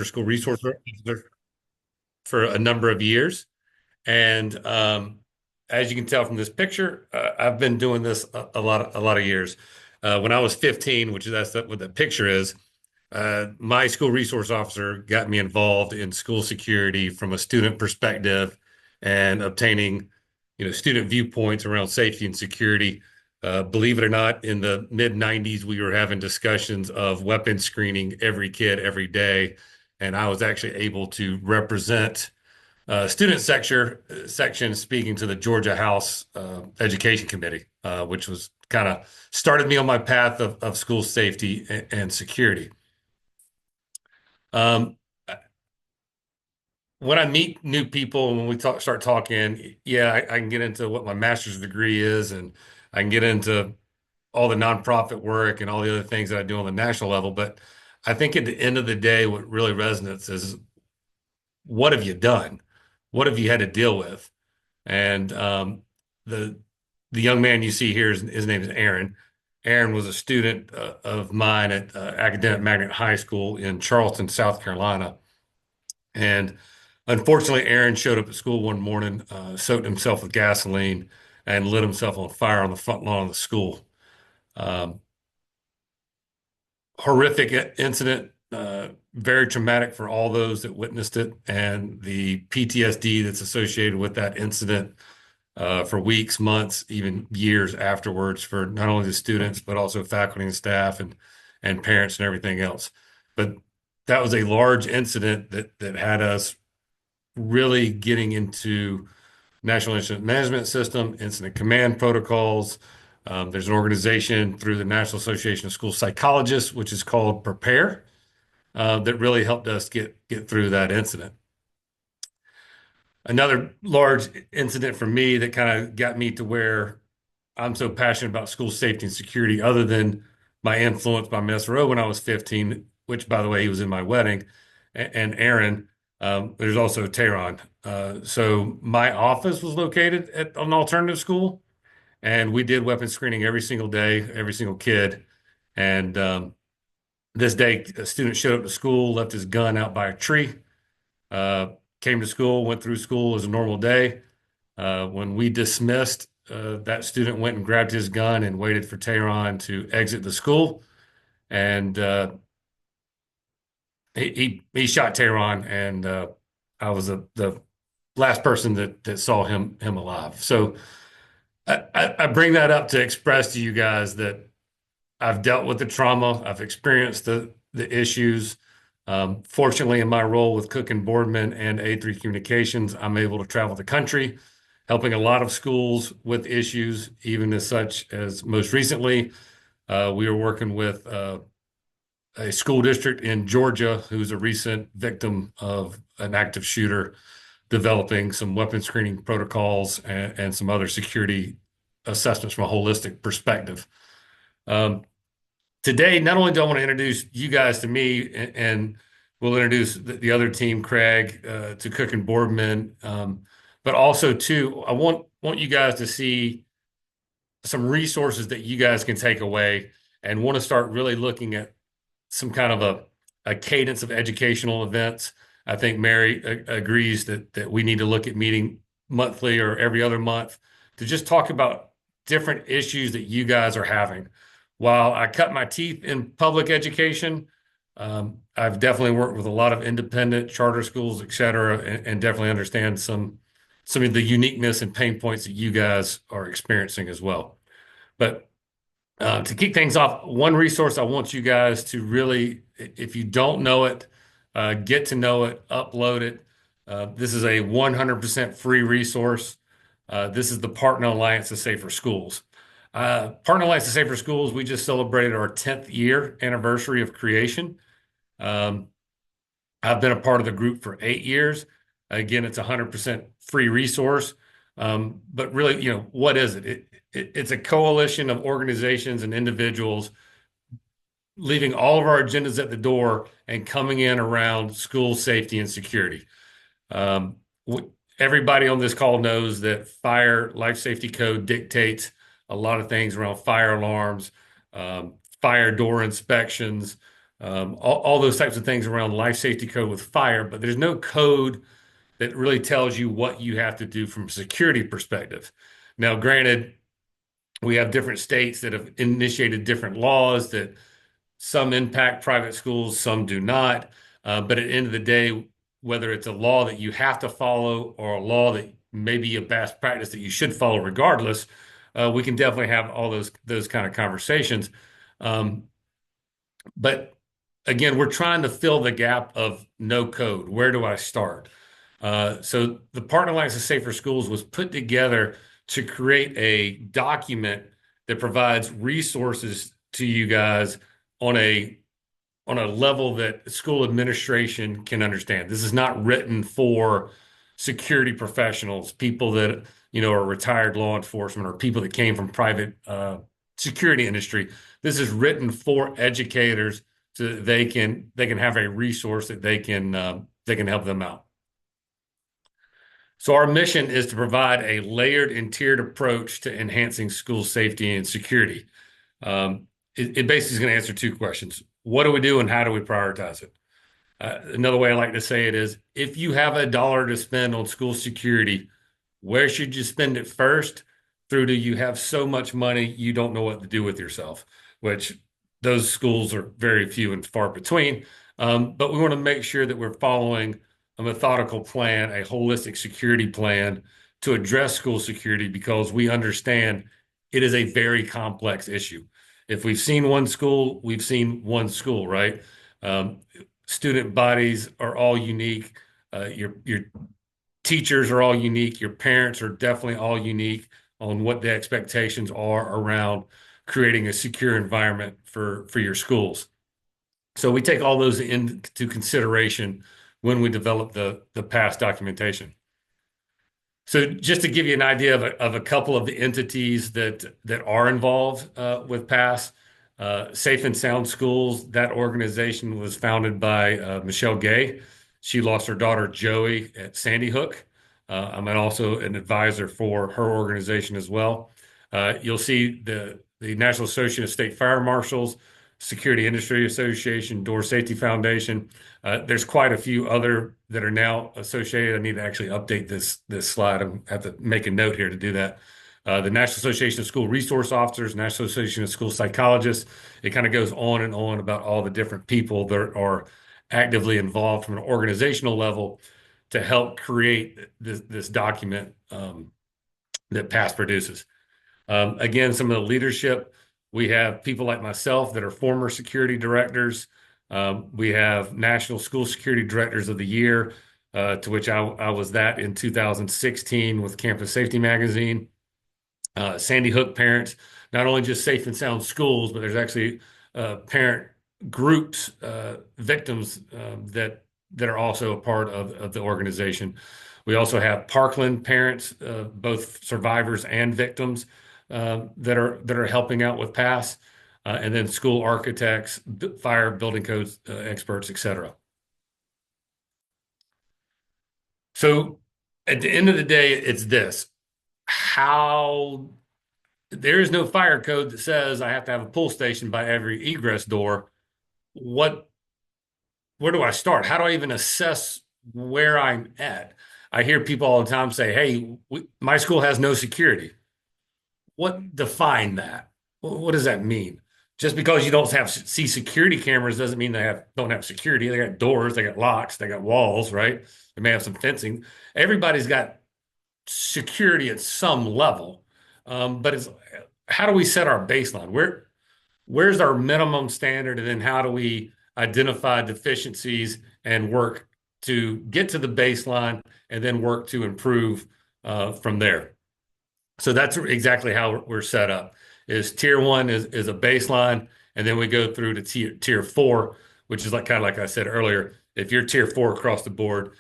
school resource officer for a number of years. And as you can tell from this picture, I've been doing this a lot of years. When I was 15, which is what the picture is, my school resource officer got me involved in school security from a student perspective and obtaining, student viewpoints around safety and security. Believe it or not, in the mid 90s, we were having discussions of weapons screening every kid every day. And I was actually able to represent student section speaking to the Georgia House Education Committee, which was kind of started me on my path of school safety and security. Um, when I meet new people and when we start talking, yeah, I can get into what my master's degree is, and I can get into all the nonprofit work and all the other things that I do on the national level. But I think at the end of the day, what really resonates is what have you done? What have you had to deal with? And the the young man you see here, his name is Aaron. Aaron was a student of mine at Academic Magnet High School in Charleston, South Carolina. And unfortunately, Aaron showed up at school one morning, soaked himself with gasoline, and lit himself on fire on the front lawn of the school. Um, Horrific incident, very traumatic for all those that witnessed it, and the PTSD that's associated with that incident for weeks, months, even years afterwards for not only the students, but also faculty and staff and parents and everything else. But that was a large incident that had us really getting into National Incident Management System, incident command protocols. There's an organization through the National Association of School Psychologists, which is called Prepare, that really helped us get through that incident. Another large incident for me that kind of got me to where I'm so passionate about school safety and security, other than my influence by my SRO when I was 15, which, by the way, he was in my wedding, and Aaron. There's also Tehran. So my office was located at an alternative school, and we did weapons screening every single day, every single kid. And this day, a student showed up to school, left his gun out by a tree, uh, came to school, went through school as a normal day. When we dismissed, that student went and grabbed his gun and waited for Tehran to exit the school. And he shot Tehran, and I was the last person that saw him alive. So I bring that up to express to you guys that I've dealt with the trauma. I've experienced the issues. Fortunately, in my role with Cook and Boardman and A3 Communications, I'm able to travel the country, helping a lot of schools with issues, even as such as most recently, we were working with a school district in Georgia who's a recent victim of an active shooter, developing some weapon screening protocols and some other security assessments from a holistic perspective. Um, Today, not only do I want to introduce you guys to me, and we'll introduce the other team, Craig, to Cook and Boardman, but also too, I want you guys to see some resources that you guys can take away and want to start really looking at some kind of a cadence of educational events. I think Mary agrees that we need to look at meeting monthly or every other month to just talk about different issues that you guys are having. While I cut my teeth in public education, I've definitely worked with a lot of independent charter schools, et cetera, and definitely understand some of the uniqueness and pain points that you guys are experiencing as well. But to kick things off, one resource I want you guys to really, if you don't know it, get to know it, upload it. This is a 100% free resource. This is the Partner Alliance of Safer Schools. Partner Alliance of Safer Schools, we just celebrated our 10th year anniversary of creation. I've been a part of the group for 8 years. Again, it's a 100% free resource. But really, what is it? It's a coalition of organizations and individuals leaving all of our agendas at the door and coming in around school safety and security. Um, Everybody on this call knows that fire life safety code dictates a lot of things around fire alarms, fire door inspections, all those types of things around life safety code with fire, but there's no code that really tells you what you have to do from a security perspective. Now, granted, we have different states that have initiated different laws that some impact private schools, some do not. But at the end of the day, whether it's a law that you have to follow or a law that may be a best practice that you should follow regardless, we can definitely have all those kind of conversations. Um, but again, we're trying to fill the gap of no code. Where do I start? So the Partner Alliance of Safer Schools was put together to create a document that provides resources to you guys on a level that school administration can understand. This is not written for security professionals, people that are retired law enforcement or people that came from private security industry. This is written for educators so that they can have a resource that they can help them out. So our mission is to provide a layered and tiered approach to enhancing school safety and security. It basically is going to answer two questions. What do we do and how do we prioritize it? Another way I like to say it is, if you have a dollar to spend on school security, where should you spend it first? Through to you have so much money you don't know what to do with yourself, which those schools are very few and far between. But we want to make sure that we're following a methodical plan, a holistic security plan to address school security because we understand it is a very complex issue. If we've seen one school, we've seen one school, right? Um, Student bodies are all unique. Your teachers are all unique. Your parents are definitely all unique on what the expectations are around creating a secure environment for your schools. So we take all those into consideration when we develop the past documentation. So just to give you an idea of a couple of the entities that are involved with PASS, Safe and Sound Schools, that organization was founded by Michelle Gay. She lost her daughter Joey at Sandy Hook. I'm also an advisor for her organization as well. You'll see the National Association of State Fire Marshals, Security Industry Association, Door Safety Foundation. There's quite a few other that are now associated. I need to actually update this slide. I have to make a note here to do that. The National Association of School Resource Officers, National Association of School Psychologists. It kind of goes on and on about all the different people that are actively involved from an organizational level to help create this document that PASS produces. Again, some of the leadership, we have people like myself that are former security directors. We have National School Security Directors of the Year, to which I was that in 2016 with Campus Safety Magazine. Sandy Hook parents, not only just safe and sound schools, but there's actually parent groups, victims that are also a part of the organization. We also have Parkland parents, both survivors and victims, that are helping out with PASS, and then school architects, fire, building codes experts, etc. So at the end of the day, it's this: how there is no fire code that says I have to have a pull station by every egress door. What, where do I start? How do I even assess where I'm at? I hear people all the time say, "Hey, my school has no security." What define that? What does that mean? Just because you don't see security cameras doesn't mean they don't have security. They got doors, they got locks, they got walls, right? They may have some fencing. Everybody's got security at some level, but it's how do we set our baseline? Where's our minimum standard, and then how do we identify deficiencies and work to get to the baseline, and then work to improve from there? So that's exactly how we're set up. Is tier one is a baseline, and then we go through to tier four, which is kind of like I said earlier. If you're tier four across the board,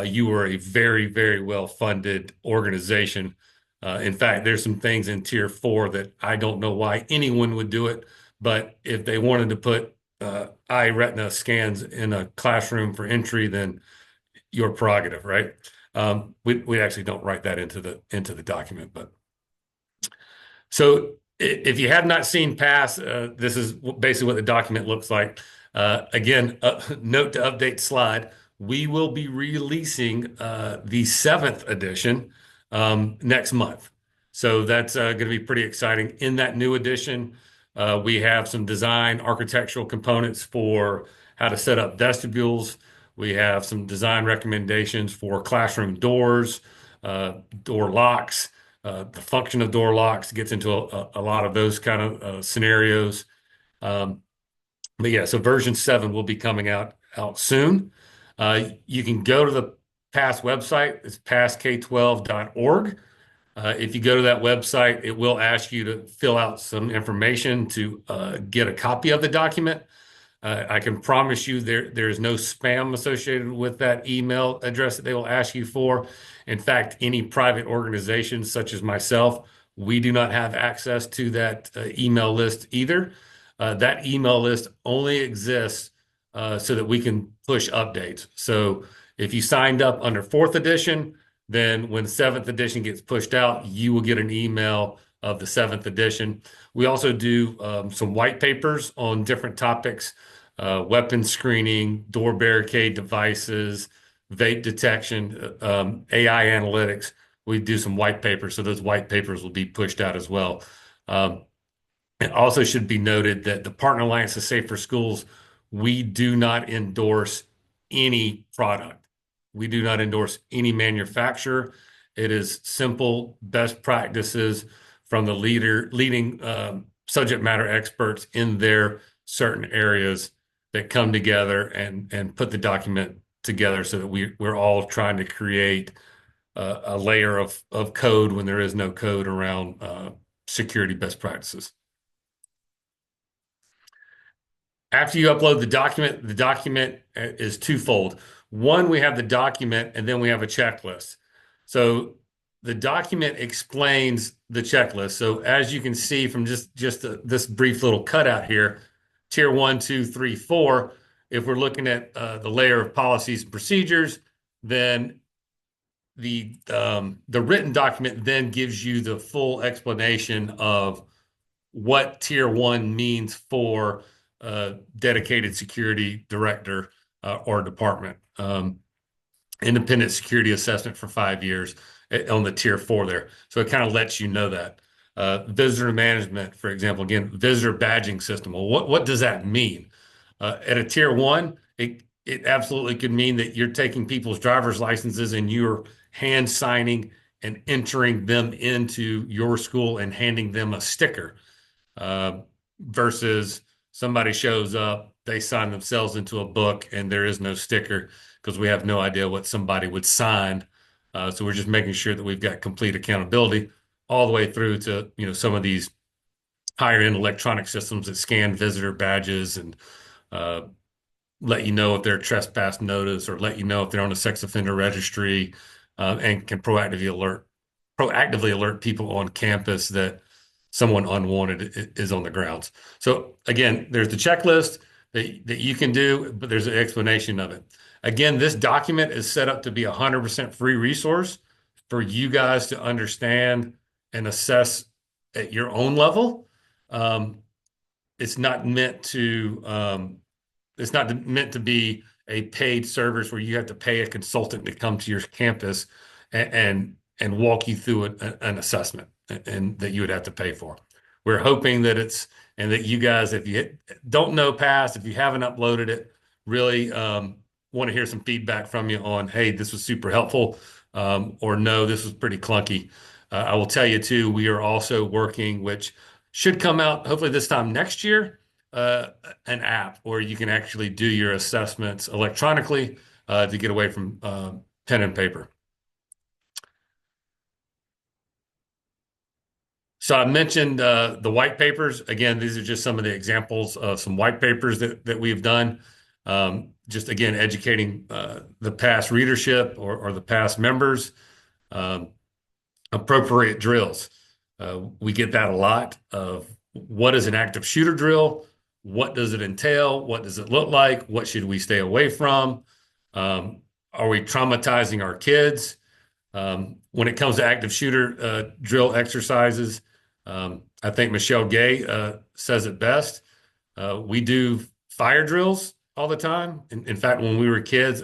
you are a very, very well funded organization. In fact, there's some things in tier four that I don't know why anyone would do it, but if they wanted to put eye retina scans in a classroom for entry, then your prerogative, right? We actually don't write that into the document, but. So if you have not seen PASS, this is basically what the document looks like. Again, note to update slide. We will be releasing the seventh edition next month. So that's going to be pretty exciting. In that new edition, we have some design architectural components for how to set up vestibules. We have some design recommendations for classroom doors, door locks. The function of door locks gets into a lot of those kind of scenarios. Um, but yeah, so version 7 will be coming out soon. You can go to the PASS website. It's passk12.org. If you go to that website, it will ask you to fill out some information to get a copy of the document. I can promise you there's no spam associated with that email address that they will ask you for. In fact, any private organizations such as myself, we do not have access to that email list either. That email list only exists so that we can push updates. So if you signed up under fourth edition, then when seventh edition gets pushed out, you will get an email of the seventh edition. We also do some white papers on different topics, weapon screening, door barricade devices, vape detection, AI analytics. We do some white papers, so those white papers will be pushed out as well. Um, it also should be noted that the Partner Alliance of Safer Schools, we do not endorse any product. We do not endorse any manufacturer. It is simple best practices from the leading subject matter experts in their certain areas that come together and put the document together so that we're all trying to create a layer of code when there is no code around security best practices. After you upload the document is twofold. One, we have the document, and then we have a checklist. So the document explains the checklist. So as you can see from just this brief little cutout here, tier 1, 2, 3, 4, if we're looking at the layer of policies and procedures, then the written document then gives you the full explanation of what tier 1 means for dedicated security director or department. Independent security assessment for 5 years on the tier 4 there. So it kind of lets you know that. Visitor management, for example, again, visitor badging system. Well, what does that mean? At a tier 1, it absolutely could mean that you're taking people's driver's licenses and you're hand signing and entering them into your school and handing them a sticker uh, versus somebody shows up, they sign themselves into a book, and there is no sticker because we have no idea what somebody would sign. So we're just making sure that we've got complete accountability all the way through to some of these higher end electronic systems that scan visitor badges and uh, let you know if they're trespass notice or let you know if they're on a sex offender registry and can proactively alert people on campus that someone unwanted is on the grounds. So again, there's the checklist that you can do, but there's an explanation of it. Again, this document is set up to be a 100% free resource for you guys to understand and assess at your own level. Um, it's not meant to be a paid service where you have to pay a consultant to come to your campus and walk you through an assessment and that you would have to pay for. We're hoping that and that you guys, if you don't know past, if you haven't uploaded it, really want to hear some feedback from you on, hey, this was super helpful, or no, this was pretty clunky. I will tell you too, we are also working, which should come out hopefully this time next year, uh, an app where you can actually do your assessments electronically to get away from pen and paper. So I mentioned the white papers. Again, these are just some of the examples of some white papers that we've done. Just again, educating the past readership or the past members. Um, Appropriate drills. We get that a lot of what is an active shooter drill? What does it entail? What does it look like? What should we stay away from? Are we traumatizing our kids? When it comes to active shooter drill exercises, I think Michelle Gay says it best. We do fire drills all the time. In fact, when we were kids,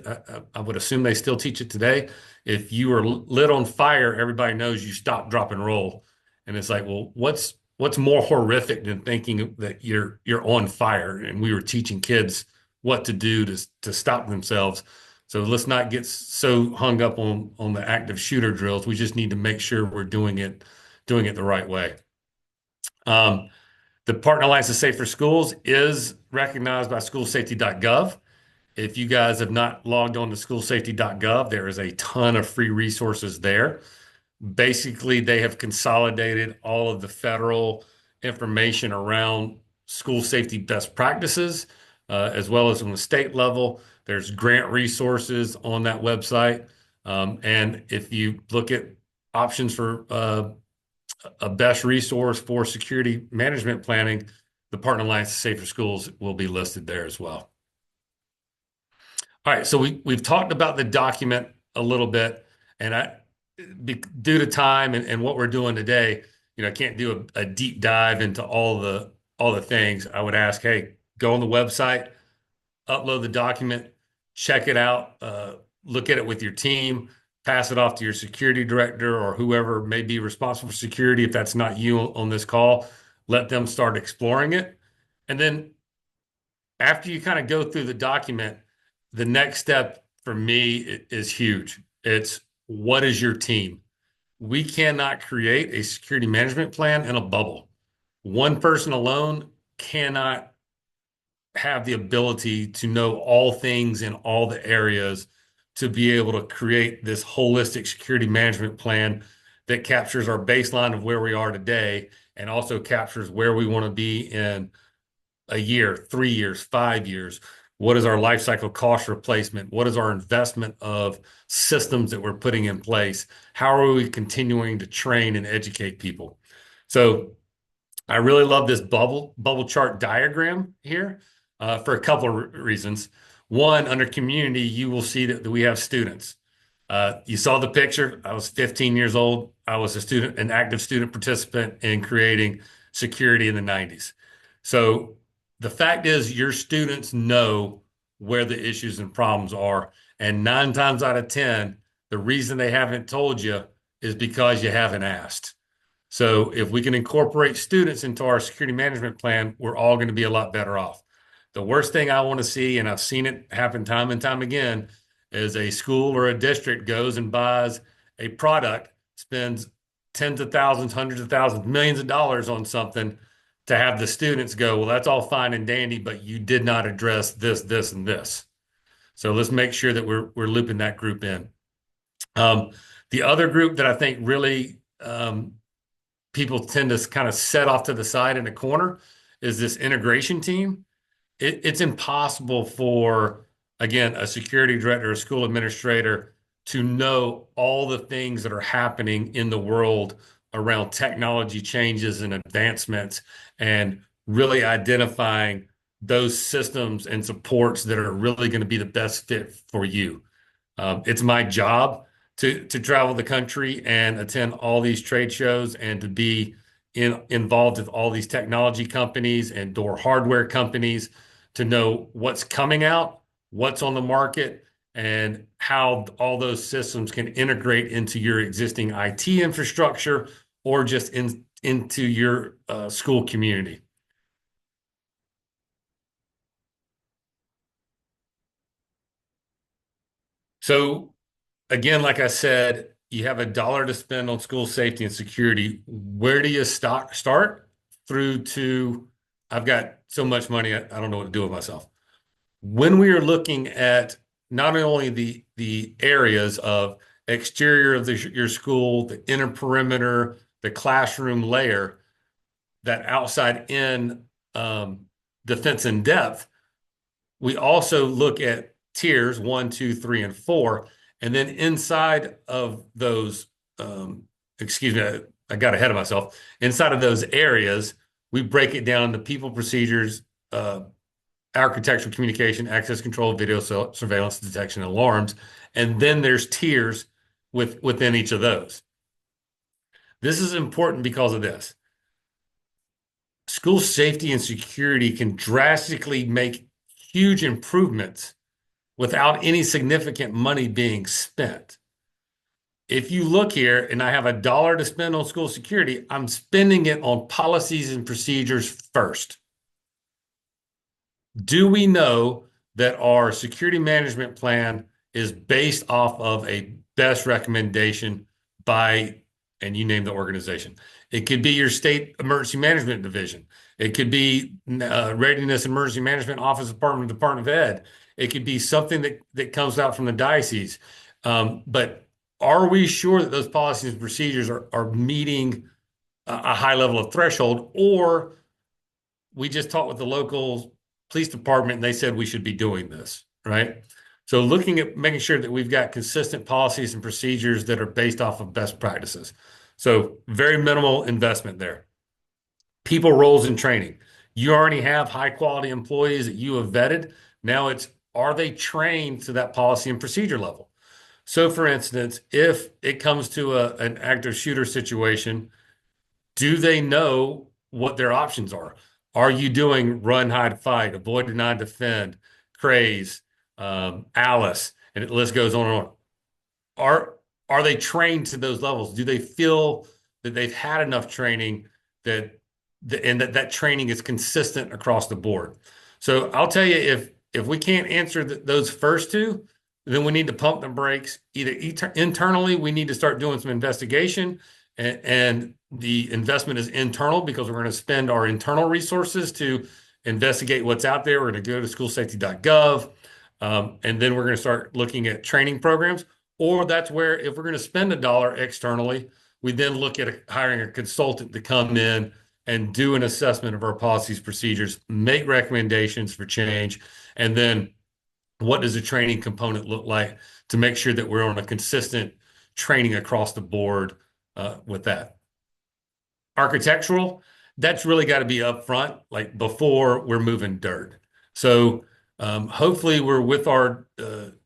I would assume they still teach it today. If you were lit on fire, everybody knows you stop, drop, and roll. And it's like, well, what's more horrific than thinking that you're on fire? And we were teaching kids what to do to stop themselves. So let's not get so hung up on the active shooter drills. We just need to make sure we're doing it the right way. Um, the Partner Alliance of Safer Schools is recognized by schoolsafety.gov. If you guys have not logged on to schoolsafety.gov, there is a ton of free resources there. Basically, they have consolidated all of the federal information around school safety best practices, as well as on the state level. There's grant resources on that website. And if you look at options for a best resource for security management planning, the Partner Alliance of Safer Schools will be listed there as well. All right, so we've talked about the document a little bit, and due to time and what we're doing today, I can't do a deep dive into all the things. I would ask, hey, go on the website, upload the document, check it out, look at it with your team, pass it off to your security director or whoever may be responsible for security. If that's not you on this call, let them start exploring it. And then after you kind of go through the document, the next step for me is huge. It's what is your team? We cannot create a security management plan in a bubble. One person alone cannot have the ability to know all things in all the areas to be able to create this holistic security management plan that captures our baseline of where we are today and also captures where we want to be in a year, 3 years, 5 years. What is our life cycle cost replacement? What is our investment of systems that we're putting in place? How are we continuing to train and educate people? So I really love this bubble chart diagram here for a couple of reasons. One, under community, you will see that we have students. You saw the picture. I was 15 years old. I was an active student participant in creating security in the 90s. So the fact is your students know where the issues and problems are. And 9 times out of 10, the reason they haven't told you is because you haven't asked. So if we can incorporate students into our security management plan, we're all going to be a lot better off. The worst thing I want to see, and I've seen it happen time and time again, is a school or a district goes and buys a product, spends tens of thousands, hundreds of thousands, millions of dollars on something to have the students go, well, that's all fine and dandy, but you did not address this, this, and this. So let's make sure that we're looping that group in. The other group that I think really people tend to kind of set off to the side in a corner is this integration team. It's impossible for, again, a security director, a school administrator to know all the things that are happening in the world around technology changes and advancements and really identifying those systems and supports that are really going to be the best fit for you. It's my job to travel the country and attend all these trade shows and to be involved with all these technology companies and door hardware companies to know what's coming out, what's on the market, and how all those systems can integrate into your existing IT infrastructure or just into your school community. So again, like I said, you have $1 to spend on school safety and security. Where do you start through to, I've got so much money, I don't know what to do with myself. When we are looking at not only the areas of exterior of your school, the inner perimeter, the classroom layer, that outside in defense in depth, we also look at tiers 1, 2, 3, and 4. And then inside of those, excuse me, I got ahead of myself. Inside of those areas, we break it down to people, procedures, architectural communication, access control, video surveillance, detection, and alarms. And then there's tiers within each of those. This is important because of this. School safety and security can drastically make huge improvements without any significant money being spent. If you look here and I have a dollar to spend on school security, I'm spending it on policies and procedures first. Do we know that our security management plan is based off of a best recommendation by, and you name the organization? It could be your state emergency management division. It could be Readiness Emergency Management Office Department of Ed. It could be something that comes out from the diocese. But are we sure that those policies and procedures are meeting a high level of threshold, or we just talked with the local police department and they said we should be doing this, right? So looking at making sure that we've got consistent policies and procedures that are based off of best practices. So very minimal investment there. People, roles, and training. You already have high quality employees that you have vetted. Now it's, are they trained to that policy and procedure level? So for instance, if it comes to an active shooter situation, do they know what their options are? Are you doing run, hide, fight, avoid, deny, defend, craze, Alice, and the list goes on and on? Are they trained to those levels? Do they feel that they've had enough training and that training is consistent across the board? So I'll tell you, if we can't answer those first two, then we need to pump the brakes. Either internally, we need to start doing some investigation, and the investment is internal because we're going to spend our internal resources to investigate what's out there. We're going to go to schoolsafety.gov, and then we're going to start looking at training programs. Or that's where, if we're going to spend a dollar externally, we then look at hiring a consultant to come in and do an assessment of our policies, procedures, make recommendations for change, and then what does a training component look like to make sure that we're on a consistent training across the board with that. Architectural, that's really got to be upfront, like before we're moving dirt. So hopefully we're with our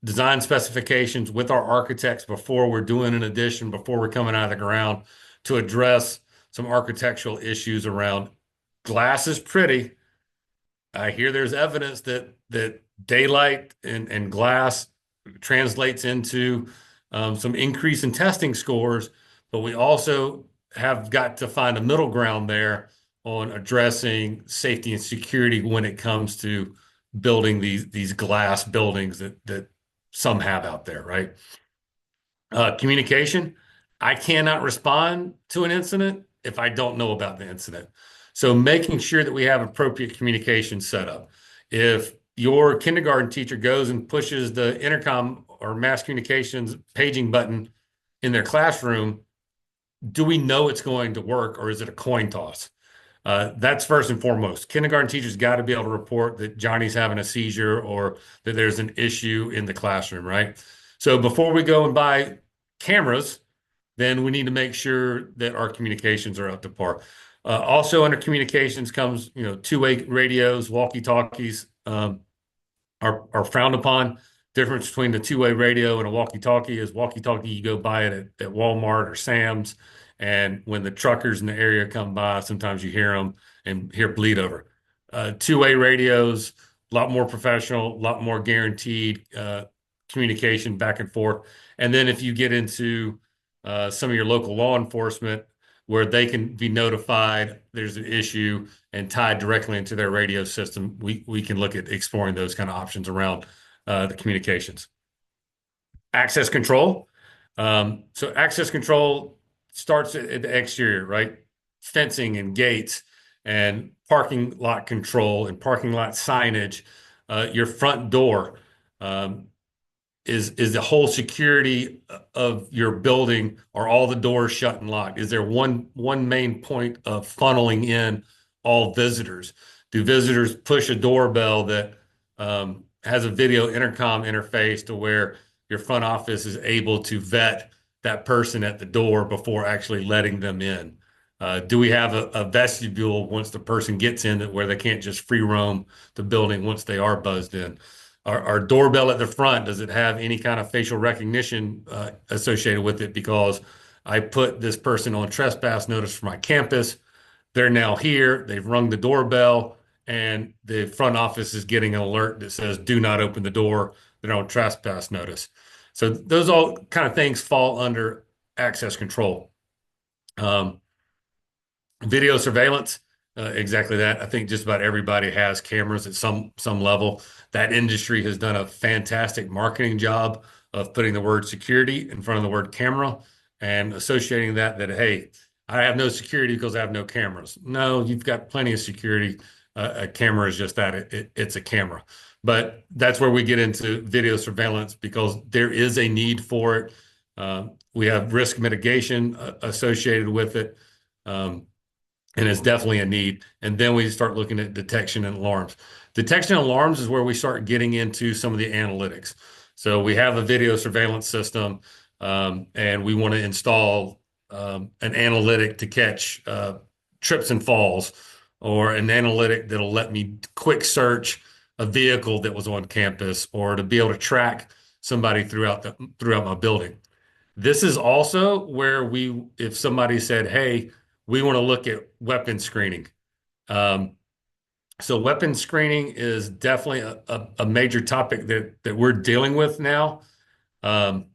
design specifications, with our architects before we're doing an addition, before we're coming out of the ground, to address some architectural issues around glass is pretty. I hear there's evidence that daylight and glass translates into some increase in testing scores, but we also have got to find a middle ground there on addressing safety and security when it comes to building these glass buildings that some have out there, right? Communication. I cannot respond to an incident if I don't know about the incident. So making sure that we have appropriate communication set up. If your kindergarten teacher goes and pushes the intercom or mass communications paging button in their classroom, do we know it's going to work, or is it a coin toss? That's first and foremost. Kindergarten teachers got to be able to report that Johnny's having a seizure or that there's an issue in the classroom, right? So before we go and buy cameras, then we need to make sure that our communications are up to par. Also under communications comes, two-way radios, walkie-talkies are frowned upon. Difference between the two-way radio and a walkie-talkie is walkie-talkie, you go buy it at Walmart or Sam's, and when the truckers in the area come by, sometimes you hear them and hear bleed over. Two-way radios, a lot more professional, a lot more guaranteed communication back and forth. And then if you get into some of your local law enforcement, where they can be notified there's an issue and tied directly into their radio system, we can look at exploring those kind of options around the communications. Access control. So access control starts at the exterior, right? Fencing and gates and parking lot control and parking lot signage. Your front door is the whole security of your building. Are all the doors shut and locked? Is there one main point of funneling in all visitors? Do visitors push a doorbell that has a video intercom interface to where your front office is able to vet that person at the door before actually letting them in? Do we have a vestibule once the person gets in where they can't just free roam the building once they are buzzed in? Our doorbell at the front, does it have any kind of facial recognition associated with it? Because I put this person on trespass notice for my campus. They're now here. They've rung the doorbell, and the front office is getting an alert that says, do not open the door. They're on trespass notice. So those all kind of things fall under access control. Um, Video surveillance, exactly that. I think just about everybody has cameras at some level. That industry has done a fantastic marketing job of putting the word security in front of the word camera and associating that hey, I have no security because I have no cameras. No, you've got plenty of security. A camera is just that. It's a camera. But that's where we get into video surveillance because there is a need for it. We have risk mitigation associated with it. Um, and it's definitely a need. And then we start looking at detection and alarms. Detection and alarms is where we start getting into some of the analytics. So we have a video surveillance system, and we want to install an analytic to catch trips and falls, or an analytic that'll let me quick search a vehicle that was on campus, or to be able to track somebody throughout my building. This is also where if somebody said, "Hey, we want to look at weapon screening." Um, so weapon screening is definitely a major topic that we're dealing with now. Um,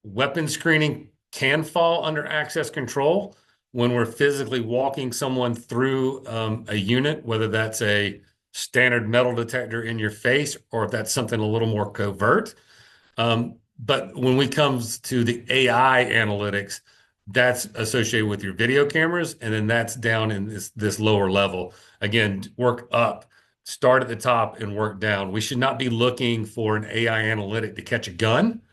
Weapon screening can fall under access control when we're physically walking someone through a unit, whether that's a standard metal detector in your face or if that's something a little more covert. But when we comes to the AI analytics, that's associated with your video cameras, and then that's down in this lower level. Again, work up, start at the top and work down. We should not be looking for an AI analytic to catch a gun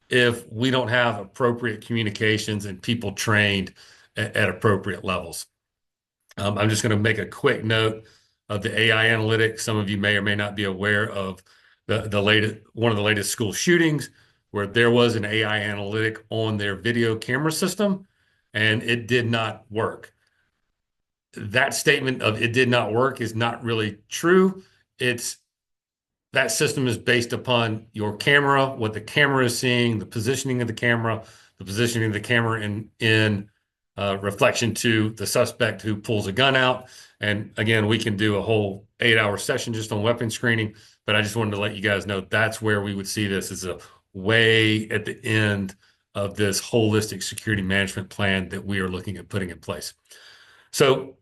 if we don't have appropriate communications and people trained at appropriate levels. I'm just going to make a quick note of the AI analytics. Some of you may or may not be aware of the latest one of the latest school shootings where there was an AI analytic on their video camera system and it did not work. That statement of it did not work is not really true. It's that system is based upon your camera, what the camera is seeing, the positioning of the camera in reflection to the suspect who pulls a gun out. And again, we can do a whole 8-hour session just on weapon screening, but I just wanted to let you guys know that's where we would see this as a way at the end of this holistic security management plan that we are looking at putting in place. So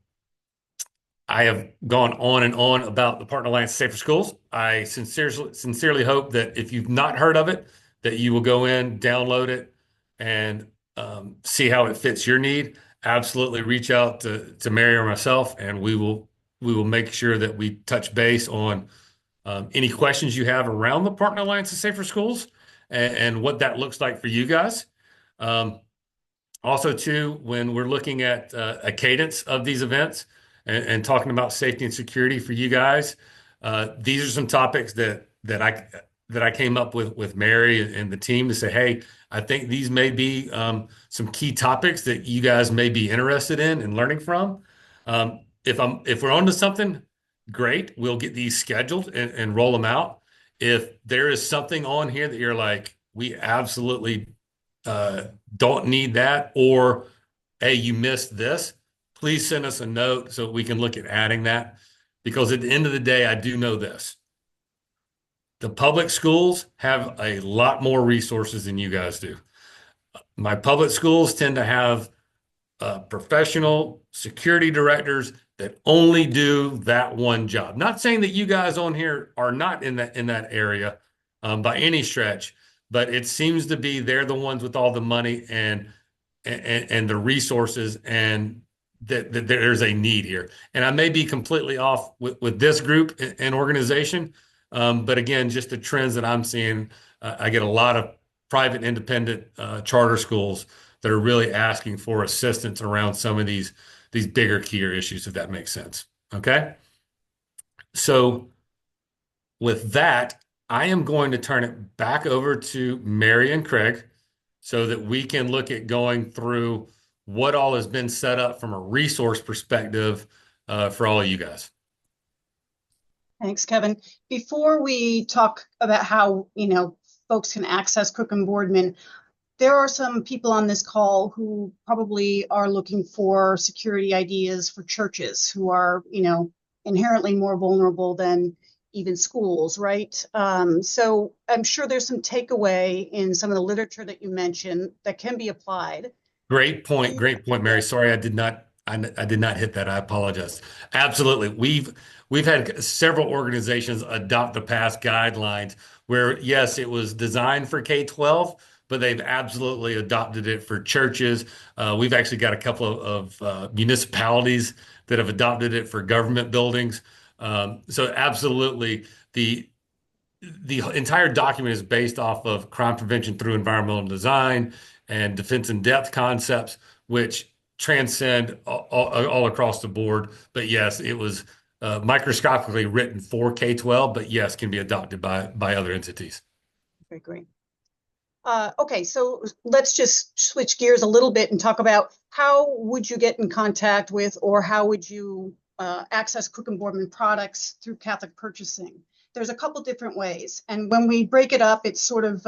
I have gone on and on about the Partner Alliance Safer Schools. I sincerely hope that if you've not heard of it, that you will go in, download it, and see how it fits your need. Absolutely reach out to Mary or myself, and we will make sure that we touch base on any questions you have around the Partner Alliance of Safer Schools and what that looks like for you guys. Um, Also, too, when we're looking at a cadence of these events and talking about safety and security for you guys, these are some topics that I came up with Mary and the team to say, hey, I think these may be some key topics that you guys may be interested in and learning from. If we're onto something, great, we'll get these scheduled and roll them out. If there is something on here that you're like, we absolutely uh, don't need that, or hey, you missed this, please send us a note so we can look at adding that. Because at the end of the day, I do know this. The public schools have a lot more resources than you guys do. My public schools tend to have professional security directors that only do that one job. Not saying that you guys on here are not in that area by any stretch, but it seems to be they're the ones with all the money and the resources, and that there's a need here. And I may be completely off with this group and organization, but again, just the trends that I'm seeing, I get a lot of private independent charter schools that are really asking for assistance around some of these bigger keyer issues, if that makes sense. Okay. So with that, I am going to turn it back over to Mary and Craig so that we can look at going through what all has been set up from a resource perspective for all of you guys. Thanks, Kevin. Before we talk about how, folks can access Cook and Boardman, there are some people on this call who probably are looking for security ideas for churches who are, inherently more vulnerable than even schools, right? So I'm sure there's some takeaway in some of the literature that you mentioned that can be applied. Great point. And Great point, Mary. yeah, Sorry, I did not hit that. I apologize. Absolutely. We've had several organizations adopt the past guidelines where, yes, it was designed for K-12, but they've absolutely adopted it for churches. We've actually got a couple of municipalities that have adopted it for government buildings. So absolutely, the entire document is based off of crime prevention through environmental design and defense in depth concepts, which transcend all across the board. But yes, it was microscopically written for K-12, but yes, can be adopted by other entities. okay, great. Okay, so let's just switch gears a little bit and talk about how would you get in contact with, or how would you access Cook and Boardman products through Catholic purchasing? There's a couple different ways, and when we break it up, it's sort of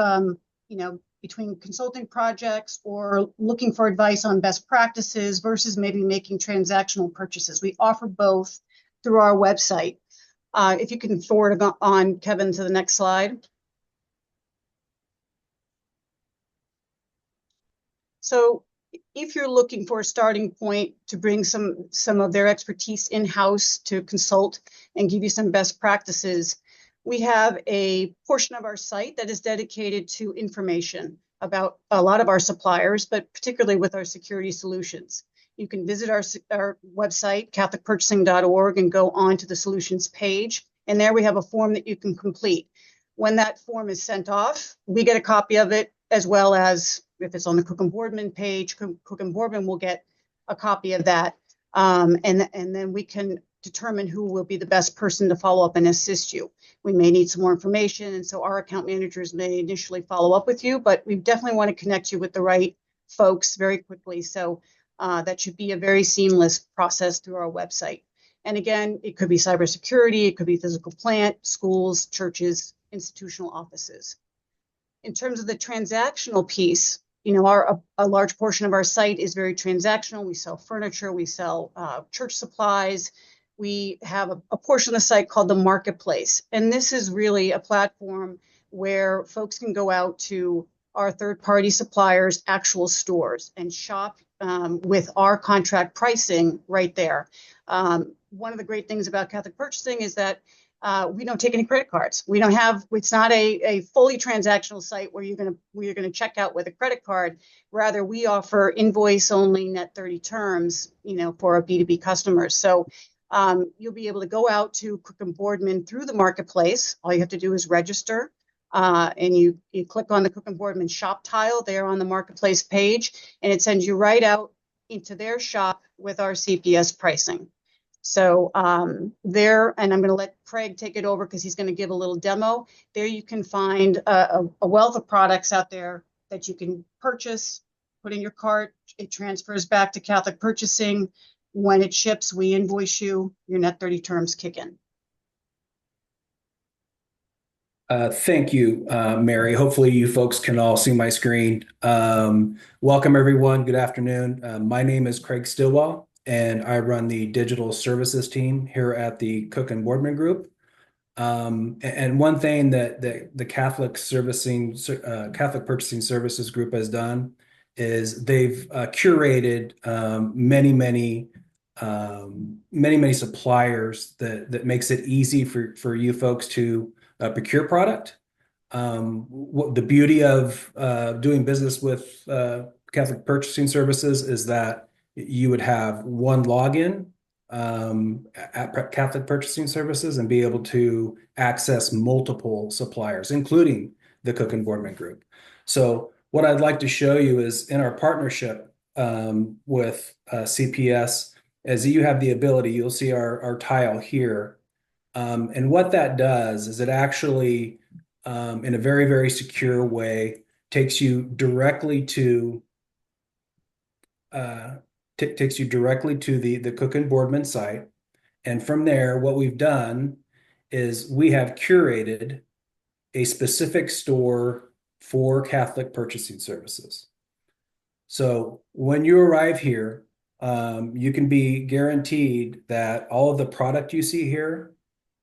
between consulting projects or looking for advice on best practices versus maybe making transactional purchases. We offer both through our website. If you can forward on, Kevin, to the next slide. So if you're looking for a starting point to bring some of their expertise in-house to consult and give you some best practices, we have a portion of our site that is dedicated to information about a lot of our suppliers, but particularly with our security solutions. You can visit our website, catholicpurchasing.org, and go on to the solutions page. And there we have a form that you can complete. When that form is sent off, we get a copy of it, as well as if it's on the Cook and Boardman page, Cook and Boardman will get a copy of that. And then we can determine who will be the best person to follow up and assist you. We may need some more information, and so our account managers may initially follow up with you, but we definitely want to connect you with the right folks very quickly. So that should be a very seamless process through our website. And again, it could be cybersecurity, it could be physical plant, schools, churches, institutional offices. In terms of the transactional piece, a large portion of our site is very transactional. We sell furniture, we sell church supplies. We have a portion of the site called the Marketplace. And this is really a platform where folks can go out to our third-party suppliers' actual stores and shop with our contract pricing right there. One of the great things about Catholic Purchasing is that we don't take any credit cards. We don't have, it's not a fully transactional site where you're going to check out with a credit card. Rather, we offer invoice only net 30 terms, for our B2B customers. So you'll be able to go out to Cook and Boardman through the Marketplace. All you have to do is register. And you click on the Cook and Boardman shop tile there on the Marketplace page, and it sends you right out into their shop with our CPS pricing. So there, and I'm going to let Craig take it over because he's going to give a little demo. There you can find a wealth of products out there that you can purchase, put in your cart. It transfers back to Catholic Purchasing. When it ships, we invoice you. Your net 30 terms kick in. Thank you, Mary. Hopefully you folks can all see my screen. Welcome, everyone. Good afternoon. My name is Craig Stillwell, and I run the digital services team here at the Cook and Boardman Group. And one thing that the Catholic Purchasing Services Group has done is they've curated many suppliers that makes it easy for you folks to procure product. The beauty of doing business with Catholic Purchasing Services is that you would have one login at Catholic Purchasing Services and be able to access multiple suppliers, including the Cook and Boardman Group. So what I'd like to show you is in our partnership with CPS, as you have the ability, you'll see our tile here. And what that does is it actually, in a very, very secure way, takes you directly to the Cook and Boardman site. And from there, what we've done is we have curated a specific store for Catholic Purchasing Services. So when you arrive here, you can be guaranteed that all of the product you see here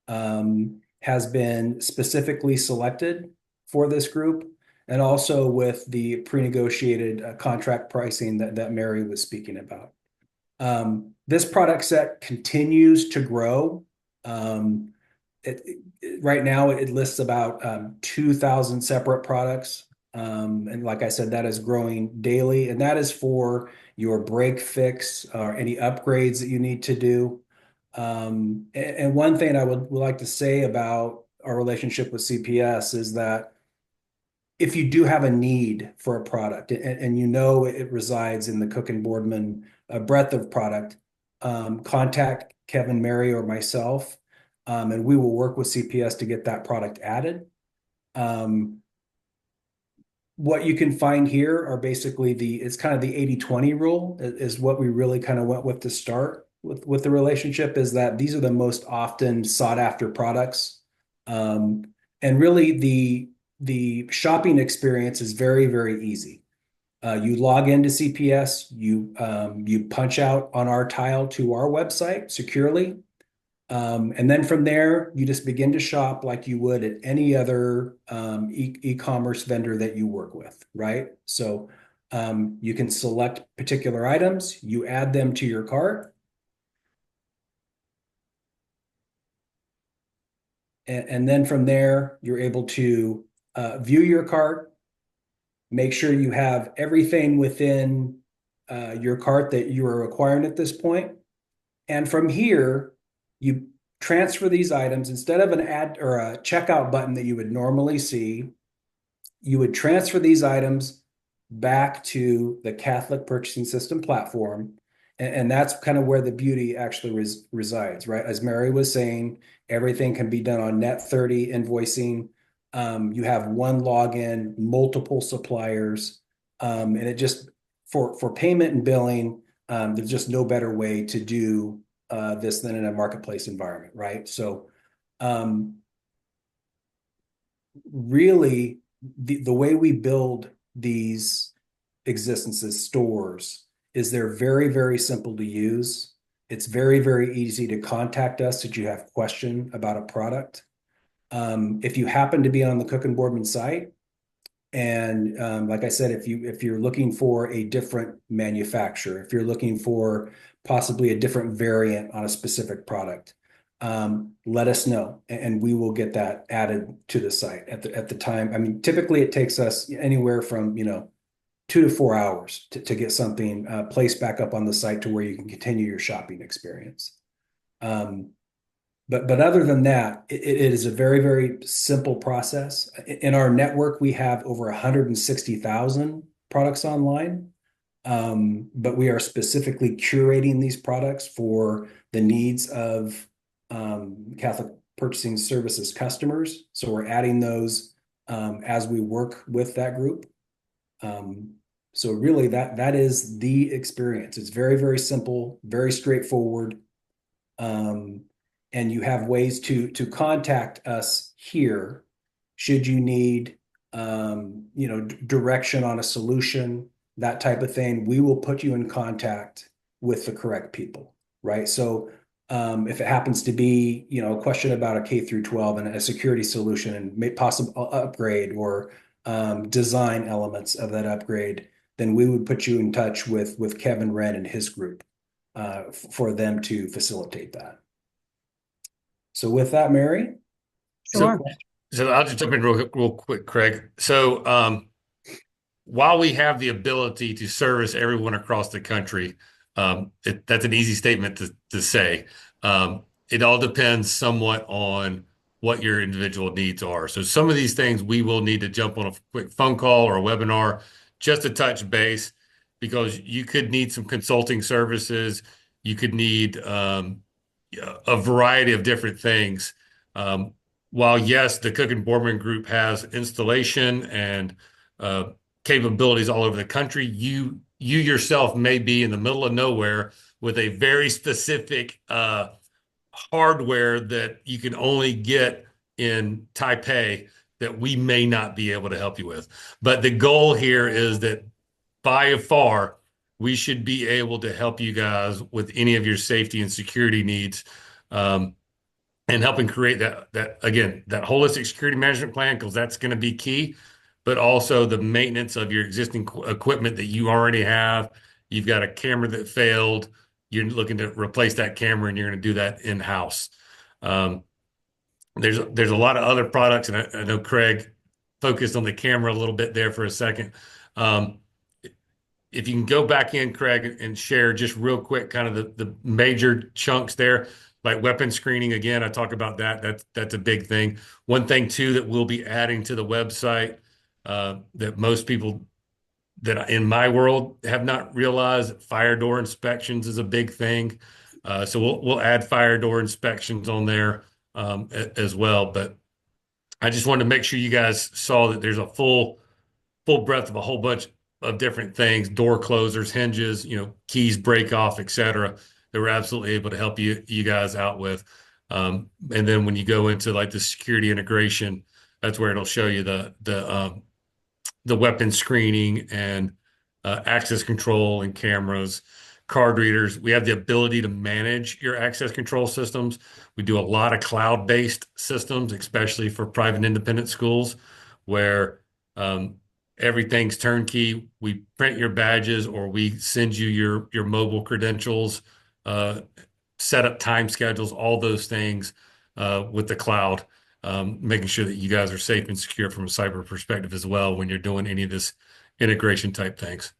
has been specifically selected for this group, and also with the pre-negotiated contract pricing that Mary was speaking about. This product set continues to grow. Right now, it lists about 2,000 separate products. And like I said, that is growing daily, and that is for your break fix or any upgrades that you need to do. And one thing I would like to say about our relationship with CPS is that if you do have a need for a product and you know it resides in the Cook and Boardman breadth of product, contact Kevin, Mary, or myself, and we will work with CPS to get that product added. What you can find here are basically it's kind of the 80-20 rule is what we really kind of went with to start with the relationship, is that these are the most often sought after products. And really the shopping experience is very, very easy. You log into CPS, you punch out on our tile to our website securely. And then from there, you just begin to shop like you would at any other e-commerce vendor that you work with, right? So you can select particular items, you add them to your cart, and then from there, you're able to view your cart, make sure you have everything within your cart that you are requiring at this point. And from here, you transfer these items instead of an add or a checkout button that you would normally see. You would transfer these items back to the Catholic Purchasing System platform. And that's kind of where the beauty actually resides, right? As Mary was saying, everything can be done on Net30 invoicing. You have one login, multiple suppliers, and it just for payment and billing, there's just no better way to do this than in a marketplace environment, right? So really the way we build these existences stores is they're very, very simple to use. It's very, very easy to contact us if you have a question about a product. If you happen to be on the Cook and Boardman site, and like I said, if you're looking for a different manufacturer, if you're looking for possibly a different variant on a specific product, let us know, and we will get that added to the site at the time. I mean, typically it takes us anywhere from 2 to 4 hours to get something placed back up on the site to where you can continue your shopping experience. But other than that, it is a very, very simple process. In our network, we have over 160,000 products online, but we are specifically curating these products for the needs of Catholic Purchasing Services customers. So we're adding those as we work with that group. So really, that is the experience. It's very, very simple, very straightforward. And you have ways to contact us here should you need direction on a solution, that type of thing. We will put you in contact with the correct people, right? So if it happens to be a question about a K through 12 and a security solution and possible upgrade or design elements of that upgrade, then we would put you in touch with Kevin Wren and his group for them to facilitate that. So with that, Mary? Sure. So I'll just jump in real quick, Craig. So while we have the ability to service everyone across the country, that's an easy statement to say. It all depends somewhat on what your individual needs are. So some of these things we will need to jump on a quick phone call or a webinar just to touch base, because you could need some consulting services. You could need a variety of different things. While yes, the Cook and Boardman Group has installation and capabilities all over the country, you yourself may be in the middle of nowhere with a very specific hardware that you can only get in Taipei that we may not be able to help you with. But the goal here is that by far, we should be able to help you guys with any of your safety and security needs. And helping create that again, that holistic security management plan, because that's going to be key, but also the maintenance of your existing equipment that you already have. You've got a camera that failed. You're looking to replace that camera, and you're going to do that in-house. Um, there's a lot of other products, and I know Craig focused on the camera a little bit there for a second. Um, if you can go back in, Craig, and share just real quick, kind of the major chunks there, like weapon screening. Again, I talk about that. That's a big thing. One thing too that we'll be adding to the website that most people that in my world have not realized, fire door inspections is a big thing. So we'll add fire door inspections on there as well. But I just wanted to make sure you guys saw that there's a full breadth of a whole bunch of different things, door closers, hinges, keys break off, etc. that we're absolutely able to help you guys out with. And then when you go into like the security integration, that's where it'll show you the weapon screening and access control and cameras, card readers. We have the ability to manage your access control systems. We do a lot of cloud-based systems, especially for private independent schools, where everything's turnkey. We print your badges, or we send you your mobile credentials, set up time schedules, all those things with the cloud, making sure that you guys are safe and secure from a cyber perspective as well when you're doing any of this integration type things.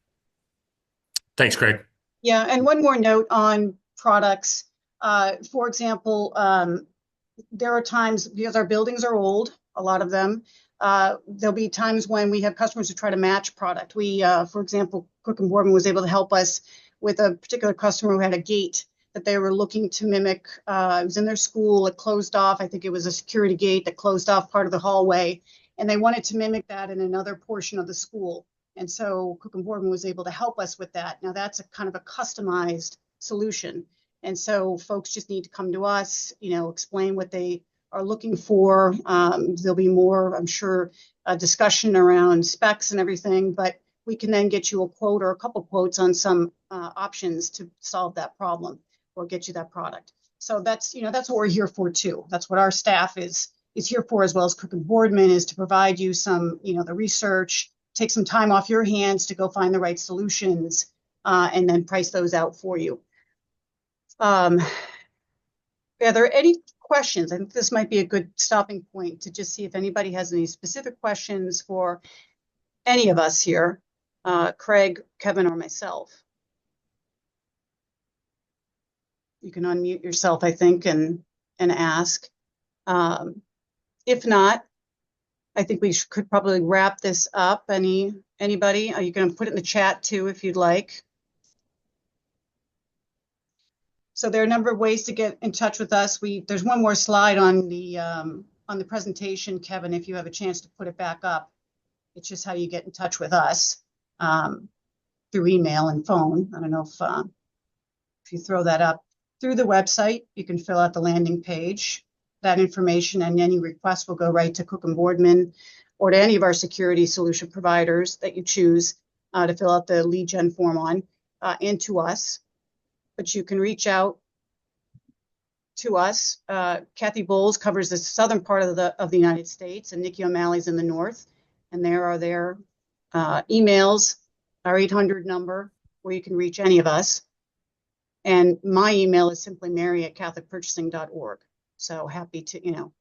Thanks, Craig. Yeah, and one more note on products. For example, there are times, because our buildings are old, a lot of them, there'll be times when we have customers who try to match product. For example, Cook and Boardman was able to help us with a particular customer who had a gate that they were looking to mimic. It was in their school, it closed off. I think it was a security gate that closed off part of the hallway, and they wanted to mimic that in another portion of the school. And so Cook and Boardman was able to help us with that. Now that's a kind of a customized solution. And so folks just need to come to us, explain what they are looking for. There'll be more, I'm sure, discussion around specs and everything, but we can then get you a quote or a couple quotes on some options to solve that problem or get you that product. So that's what we're here for too. That's what our staff is here for, as well as Cook and Boardman, is to provide you some, the research, take some time off your hands to go find the right solutions, and then price those out for you. Are there any questions? I think this might be a good stopping point to just see if anybody has any specific questions for any of us here, Craig, Kevin, or myself. You can unmute yourself, I think, and ask. If not, I think we could probably wrap this up. Anybody? Are you going to put it in the chat too, if you'd like? So there are a number of ways to get in touch with us. There's one more slide on the presentation, Kevin, if you have a chance to put it back up. It's just how you get in touch with us through email and phone. I don't know if you throw that up through the website. You can fill out the landing page. That information and any request will go right to Cook and Boardman or to any of our security solution providers that you choose to fill out the lead gen form on, and to us. But you can reach out to us. Kathy Bowles covers the southern part of the United States, and Nikki O'Malley's in the north. And there are their emails, our 800 number, where you can reach any of us. And my email is simply mary@catholicpurchasing.org. So happy to,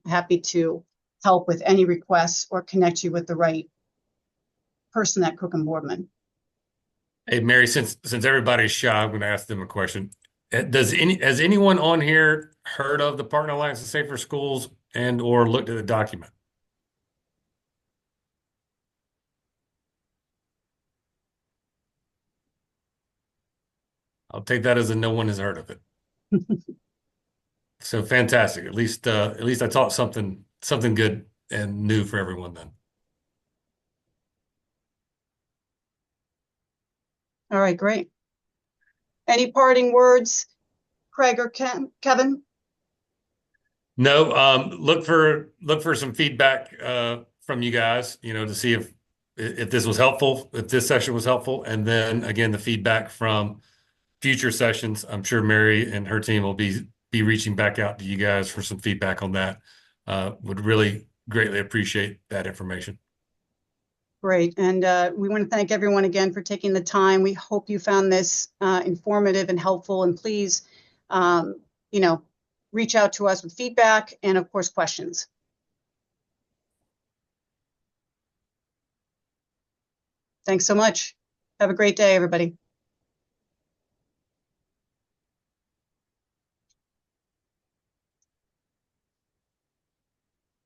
happy to help with any requests or connect you with the right person at Cook and Boardman. Hey, Mary, since everybody's shy, I'm going to ask them a question. Has anyone on here heard of the Partner Alliance of Safer Schools and or looked at the document? I'll take that as a no one has heard of it. So fantastic. At least I taught something good and new for everyone then. All right, great. Any parting words, Craig or Kevin? No, look for some feedback from you guys, to see if this was helpful, if this session was helpful, and then again, the feedback from future sessions. I'm sure Mary and her team will be reaching back out to you guys for some feedback on that. Would really greatly appreciate that information. Great. And we want to thank everyone again for taking the time. We hope you found this informative and helpful. And please, reach out to us with feedback and, of course, questions. Thanks so much. Have a great day, everybody.